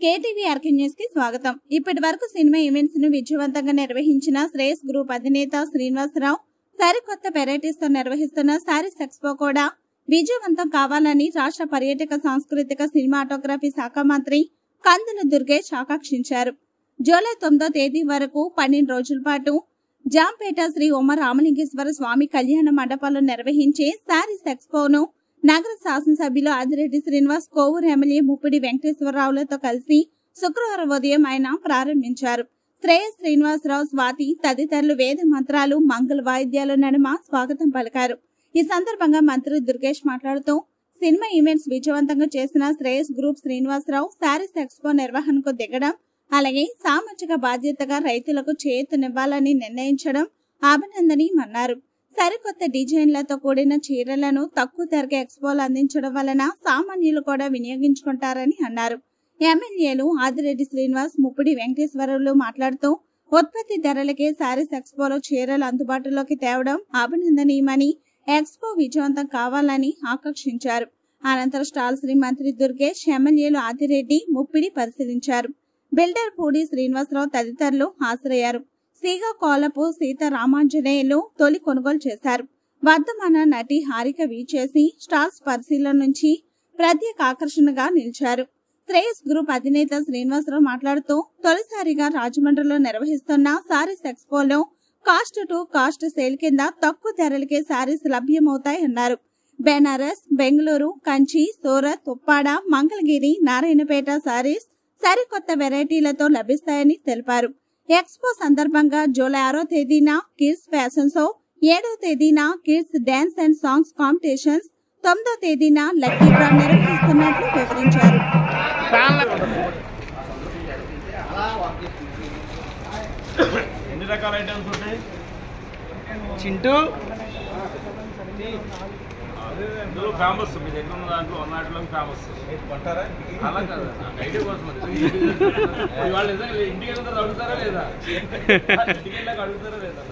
KTV RK news కి స్వాగతం. ఇప్పటి వరకు సినిమా ఈవెంట్స్ ను విజయవంతంగా నిర్వహించిన శ్రేయస్ గ్రూప్ అధినేత శ్రీనివాసరావు సరికొత్త వెరైటీస్ తో నిర్వహిస్తున్న సారీస్ ఎక్స్పో కూడా విజయవంతం కావాలని రాష్ట్ర పర్యాటక సాంస్కృతిక సినిమాటోగ్రఫీ శాఖ మంత్రి కందుల దుర్గేష్ ఆకాంక్షించారు. జూలై 9వ తేదీ వరకు 12 రోజుల పాటు జాంపేట శ్రీ ఉమ రామలింగేశ్వర స్వామి కళ్యాణ మండపంలో నిర్వహించే సారీస్ ఎక్స్పోను నగర శాసనసభ్యులు ఆదిరెడ్డి శ్రీనివాస్, కోవూరు ఎమ్మెల్యే ముప్పిడి వెంకటేశ్వరరావులతో కలిసి శుక్రవారం ఉదయం ఆయన ప్రారంభించారు. శ్రేయస్ శ్రీనివాసరావు, స్వాతి తదితరులు వేద మంత్రాలు, మంగళ వాయిద్యాల నడుమ స్వాగతం పలికారు. ఈ సందర్భంగా మంత్రి దుర్గేష్ మాట్లాడుతూ సినిమా ఈవెంట్స్ విజయవంతంగా చేసిన శ్రేయస్ గ్రూప్ శ్రీనివాసరావు సారీస్ ఎక్స్పో నిర్వహణకు దిగడం, అలాగే సామాజిక బాధ్యతగా రైతులకు చేయూతనివ్వాలని నిర్ణయించడం అభినందనీయమన్నారు. సరికొత్త డిజైన్లతో కూడిన చీరలను తక్కువ ధరకే ఎక్స్పోలు అందించడం వలన సామాన్యులు కూడా వినియోగించుకుంటారని అన్నారు. ఎమ్మెల్యేలు ఆదిరెడ్డి శ్రీనివాస్, ముప్పిడి వెంకటేశ్వరరావులు మాట్లాడుతూ ఉత్పత్తి ధరలకే సారీస్ ఎక్స్పోలో చీరలు అందుబాటులోకి తేవడం అభినందనీయమని, ఎక్స్పో విజయవంతం కావాలని ఆకాంక్షించారు. అనంతరం స్టాల్ శ్రీ మంత్రి దుర్గేష్, ఎమ్మెల్యేలు ఆదిరెడ్డి, ముప్పిడి పరిశీలించారు. బిల్డర్ పూడి శ్రీనివాసరావు తదితరులు హాజరయ్యారు. శ్రీకాకుళపు సీతారామాంజనేయులు తొలి కొనుగోలు చేశారు. వర్ధమాన నటి హారిక వీచేసి స్టాల్స్ పరిశీలన నుంచి ప్రత్యేక ఆకర్షణగా నిలిచారు. శ్రేయస్ గ్రూప్ అధినేత శ్రీనివాసరావు మాట్లాడుతూ తొలిసారిగా రాజమండ్రిలో నిర్వహిస్తున్న సారీస్ ఎక్స్పోలో కాస్ట్ టు కాస్ట్ సేల్ కింద తక్కువ ధరలకే సారీస్ లభ్యమవుతాయన్నారు. బెనారస్, బెంగళూరు, కంచి, సూరత్, ఉప్పాడ, మంగళగిరి, నారాయణపేట సారీస్ సరికొత్త వెరైటీలతో లభిస్తాయని తెలిపారు. ఎక్స్పో సందర్భంగా జూలై 6వ తేదీన కిడ్స్ ఫ్యాషన్ షో, 7వ తేదీన kids dance and songs competitions, 9వ తేదీన లక్కీ డ్రా నిర్వహిస్తున్నట్లు వివరించారు. ఎన్ని రకాల ఐటమ్స్ ఉంటాయి చింటూ? ఇందులో ఫేమస్ మీ దగ్గర ఉన్న దాంట్లో అన్నట్లో ఫేమస్ అలా కాదు, ఐడియా కోసం వాళ్ళు నిజంగా ఇంటికి వెళ్ళిన తర్వాత అడుగుతారా లేదా, ఇంటికి వెళ్ళాక అడుగుతారా లేదా?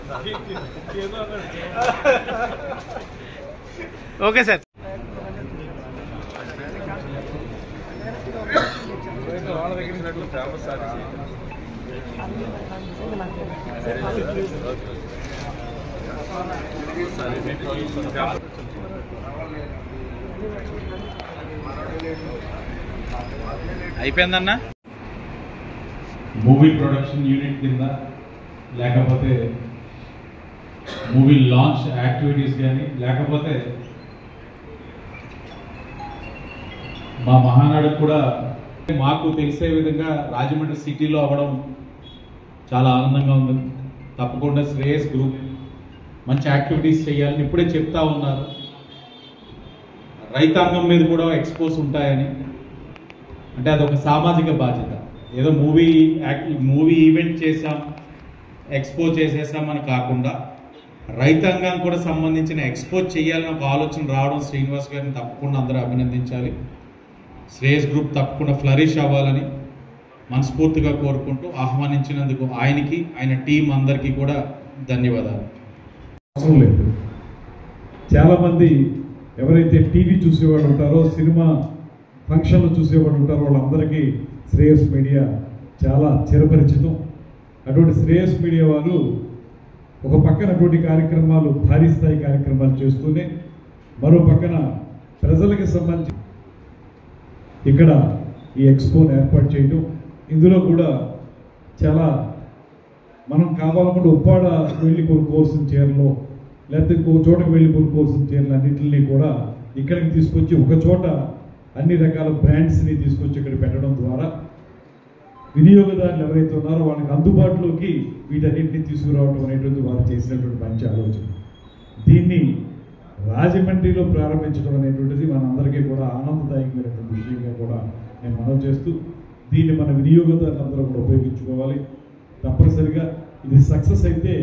Okay sir. వాళ్ళ దగ్గర ఫేమస్ అయిపోయిందన్నా. మూవీ ప్రొడక్షన్ యూనిట్ కింద లేకపోతే మూవీ లాంచ్ యాక్టివిటీస్ కానీ లేకపోతే మా మహానాడు కూడా మాకు తెలిసే విధంగా రాజమండ్రి సిటీలో అవ్వడం చాలా ఆనందంగా ఉంది. తప్పకుండా శ్రేయస్ గ్రూప్ మంచి యాక్టివిటీస్ చేయాలని ఇప్పుడే చెప్తా ఉన్నారు. రైతాంగం మీద కూడా ఎక్స్పోస్ ఉంటాయని, అంటే అదొక సామాజిక బాధ్యత. ఏదో మూవీ ఈవెంట్ చేసాం, ఎక్స్పో చేసేసామని కాకుండా రైతాంగం కూడా సంబంధించిన ఎక్స్పో చేయాలని ఒక ఆలోచన రావడం శ్రీనివాస్ గారిని తప్పకుండా అందరూ అభినందించాలి. శ్రేయస్ గ్రూప్ తప్పకుండా ఫ్లరిష్ అవ్వాలని మనస్ఫూర్తిగా కోరుకుంటూ ఆహ్వానించినందుకు ఆయనకి, ఆయన టీం అందరికీ కూడా ధన్యవాదాలు. అవసరం లేదు. చాలామంది ఎవరైతే టీవీ చూసేవాళ్ళు ఉంటారో, సినిమా ఫంక్షన్లు చూసేవాళ్ళు ఉంటారో వాళ్ళందరికీ శ్రేయస్ మీడియా చాలా చిరపరిచితం. అటువంటి శ్రేయస్ మీడియా వాళ్ళు ఒక పక్కన అటువంటి కార్యక్రమాలు, భారీ స్థాయి కార్యక్రమాలు చేస్తూనే మరో పక్కన ప్రజలకు సంబంధించి ఇక్కడ ఈ ఎక్స్పోని ఏర్పాటు చేయటం, ఇందులో కూడా చాలా మనం కావాలనుకుంటే ఉప్పాడ వెళ్ళి కొనుక్కోవాల్సిన చీరలు, లేకపోతే ఇంకో చోటకు వెళ్ళి కొనుక్కోవాల్సిన చీరలు అన్నింటినీ కూడా ఇక్కడికి తీసుకొచ్చి ఒక చోట అన్ని రకాల బ్రాండ్స్ని తీసుకొచ్చి ఇక్కడ పెట్టడం ద్వారా వినియోగదారులు ఎవరైతే ఉన్నారో వాళ్ళకి అందుబాటులోకి వీటన్నింటినీ తీసుకురావడం అనేటువంటి వారు చేసినటువంటి మంచి ఆలోచన. దీన్ని రాజమండ్రిలో ప్రారంభించడం అనేటువంటిది మనందరికీ కూడా ఆనందదాయకమైనటువంటి విషయంగా కూడా నేను మనవి చేస్తూ, దీన్ని మన వినియోగదారులందరూ కూడా ఉపయోగించుకోవాలి. తప్పనిసరిగా ఇది సక్సెస్ అయితే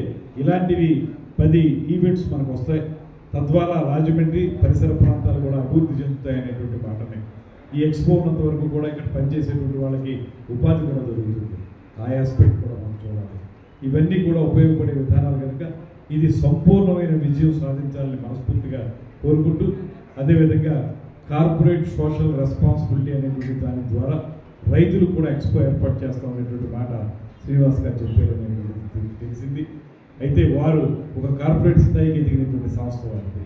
ఇలాంటివి 10 ఈవెంట్స్ మనకు వస్తాయి. తద్వారా రాజమండ్రి పరిసర ప్రాంతాలు కూడా అభివృద్ధి చెందుతాయి అనేటువంటి మాటనే. ఈ ఎక్స్పో ఉన్నంత వరకు కూడా ఇక్కడ పనిచేసేటువంటి వాళ్ళకి ఉపాధి కూడా దొరుకుతుంది. ఆ ఆస్పెక్ట్ కూడా మనం చూడాలి. ఇవన్నీ కూడా ఉపయోగపడే విధానాలు కనుక ఇది సంపూర్ణమైన విజయం సాధించాలని మనస్ఫూర్తిగా కోరుకుంటూ, అదేవిధంగా కార్పొరేట్ సోషల్ రెస్పాన్సిబిలిటీ అనేటువంటి దాని ద్వారా రైతులు కూడా ఎక్స్పో ఏర్పాటు చేస్తాం అనేటువంటి మాట శ్రీనివాస్ గారు చెప్పారని తెలిసింది. అయితే వారు ఒక కార్పొరేట్ స్థాయికి ఎదిగినటువంటి సంస్థ వారిది.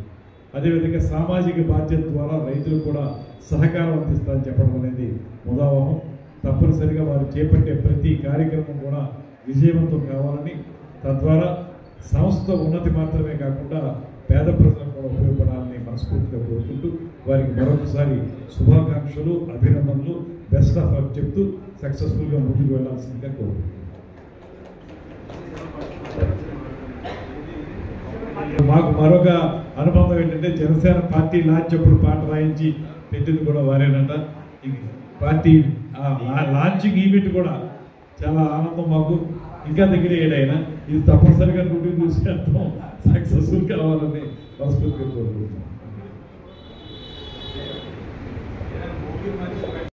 అదేవిధంగా సామాజిక బాధ్యత ద్వారా రైతులు కూడా సహకారం అందిస్తారని చెప్పడం అనేది ముదావహం. తప్పనిసరిగా వారు చేపట్టే ప్రతి కార్యక్రమం కూడా విజయవంతం కావాలని, తద్వారా సంస్థ ఉన్నతి మాత్రమే కాకుండా పేద ప్రజలకు కూడా ఉపయోగపడాలని మనస్ఫూర్తిగా కోరుకుంటూ వారికి మరొకసారి శుభాకాంక్షలు, అభినందనలు, బెస్ట్ ఆఫ్ లక్ చెప్తూ సక్సెస్ఫుల్గా ముందుకు వెళ్లాల్సిందిగా కోరుకుంటున్నాను. మాకు మరొక అనుబంధం ఏంటంటే జనసేన పార్టీ లాంచ్ అప్పుడు పాట రాయించి పెట్టింది కూడా వారేనంట. ఈ పార్టీ లాంచింగ్ ఈవెంట్ కూడా చాలా ఆనందం మాకు. ఇంకా దగ్గర ఏడైనా ఇది తప్పనిసరిగా 100 చూసి సక్సెస్ఫుల్ కావాలని మనస్ఫూర్తిగా కోరుకుంటున్నాం.